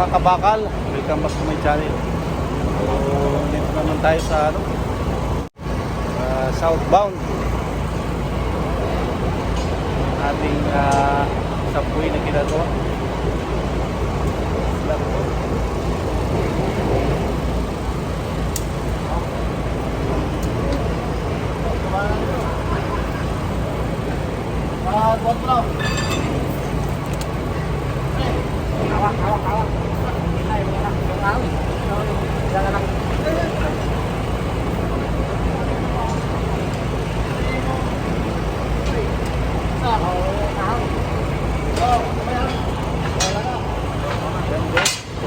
mga kabakal, welcome back to my channel. So, dito naman tayo sa southbound ating subway na ginagawa. What lang? Hawak. Ay, wala. Jangan lang.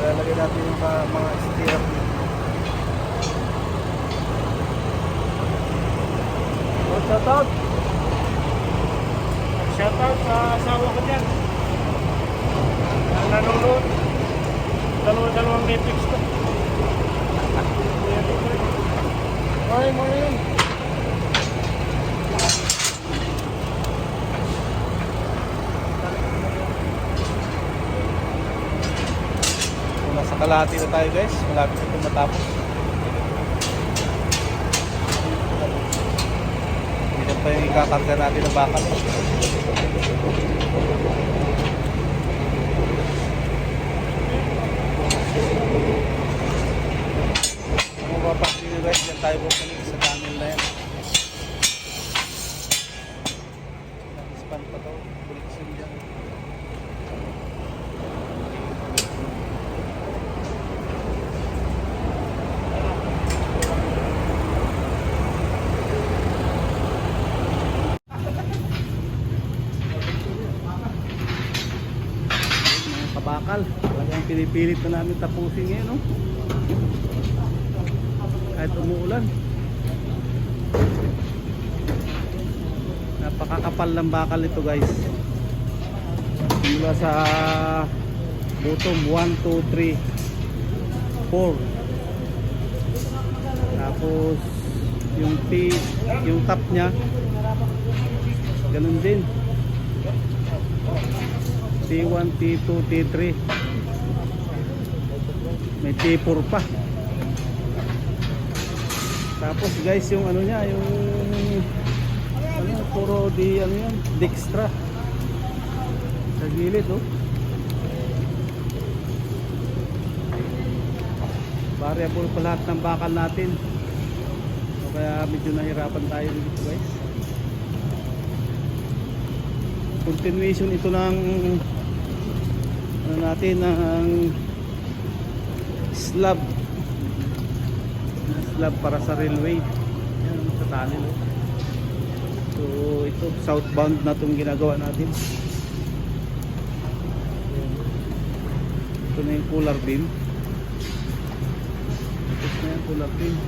Lagyan natin yung mga stirrup. Shoutout! Shoutout sa asawa ko dyan. Nanonood. Dalawang Netflix ko. Morning. Nasa kalahati na tayo guys. Malapit na itong matapos. Hindi pa yung ikakarga natin ng bakal. Kung mapapansin nyo guys, yan tayo pupunin sa tunnel na yan. Span pa to. Buliksin dyan. Bakal, talagang pinipilit na namin tapusin ngayon, no? Kahit umuulan. Napakakapal ng bakal ito guys. Mula sa bottom 1, 2, 3, 4. Tapos yung top nya ganun din. T1, T2, T3. May T4 pa. Tapos guys, yung ano niya, yung puro di ano yan, Dextra. Sa gilid, oh. Variable pa lahat ng bakal natin. So, kaya medyo nahirapan tayo dito guys. Continuation ito ng natin ng slab para sa railway. Yan, sa tunnel. So ito southbound na itong ginagawa natin. Ito na yung cooler beam. Ito na yung cooler beam.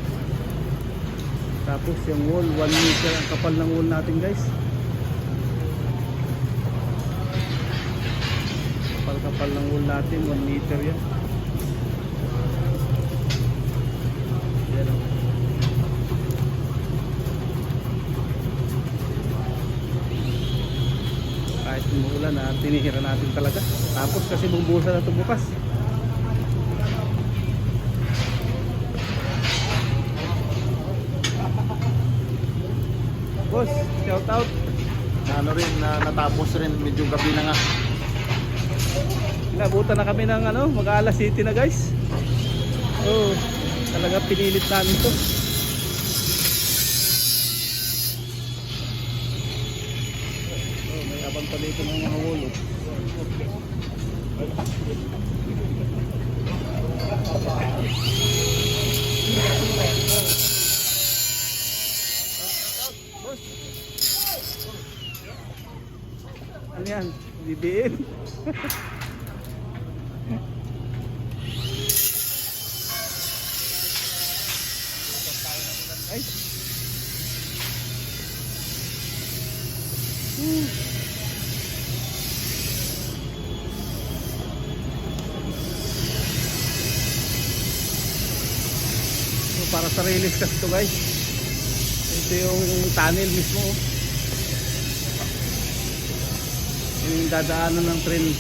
Tapos yung wall, 1 meter ang kapal ng wall natin guys. Kapal ng wall natin, 1 meter yan. Yan. Kahit umuulan na, tinihira natin talaga. Tapos kasi bumbusa na ito bukas. Boss, shout out. Ano rin, natapos rin, medyo gabi na nga. Nabutan na kami ng mag-aalas city na guys. Oh, talaga pinilit namin to. Oh, may abang pa dito ng mga wall. Ano yan? BBM? Ay. So, para sa release kasi ito guys. Ito yung tunnel mismo. Yung dadaanan ng train.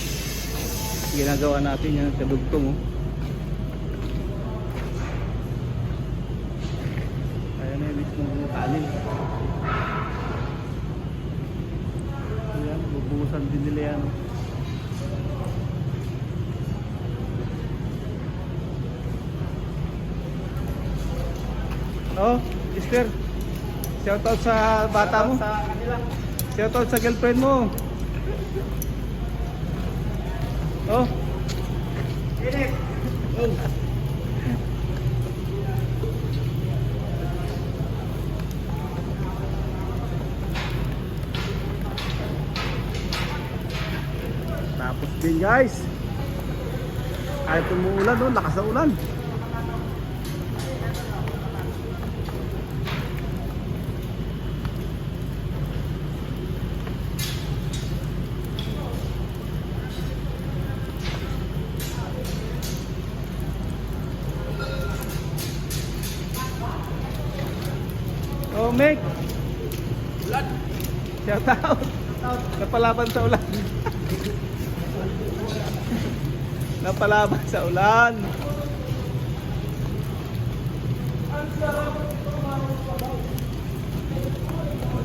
ginagawa natin yan, kadugtong oh. Ayan na yung mismong kanin. Ayan, bubuhusan din nila yan. Oh, sister. Shoutout sa bata mo. Shoutout sa girlfriend mo. Oh. Oh. Tapos din guys. Ay tumuulan oh, lakas na ulan. Oh, Meg. Ulan. Shout out. Napalaban sa ulan. Napalaban sa ulan.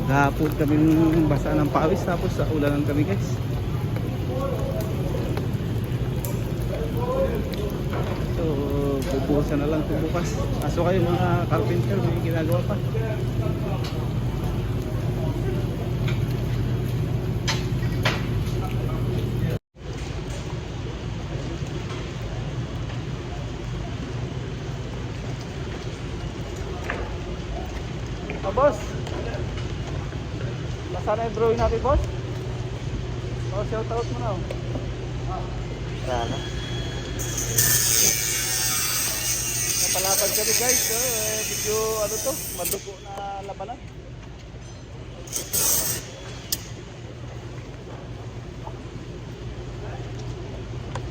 Maghapon kami basa ng pawis tapos sa ulanan kami guys. So, bubuhusan na lang ito bukas. Aso kayo mga carpenter, may ginagawa pa. Oh, boss. Nasaan na yung drawing natin, boss? Oh, shout out mo na. Sana. Napalaban kami guys. Medyo ano to, madugo na labanan.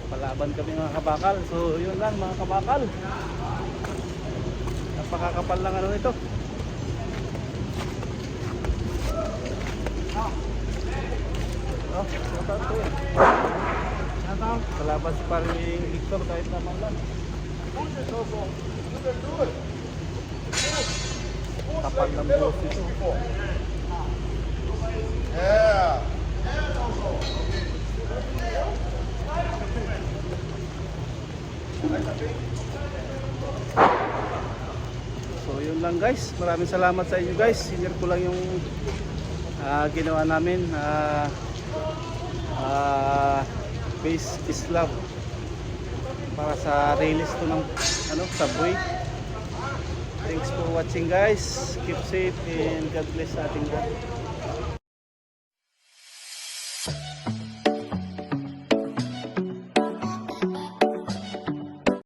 Napalaban kami mga kabakal. So yun lang mga kabakal. Napakakapal lang ano nito. Oh, shout out to yun. Kalaban si paring Victor kahit naman lang. Kapal ng buhos ito. So yun lang guys. Maraming salamat sa inyo guys. Sinir ko lang yung ginawa namin. Base is love para sa release to ng ano, Subway. Thanks for watching guys. Keep safe and God bless ating lahat.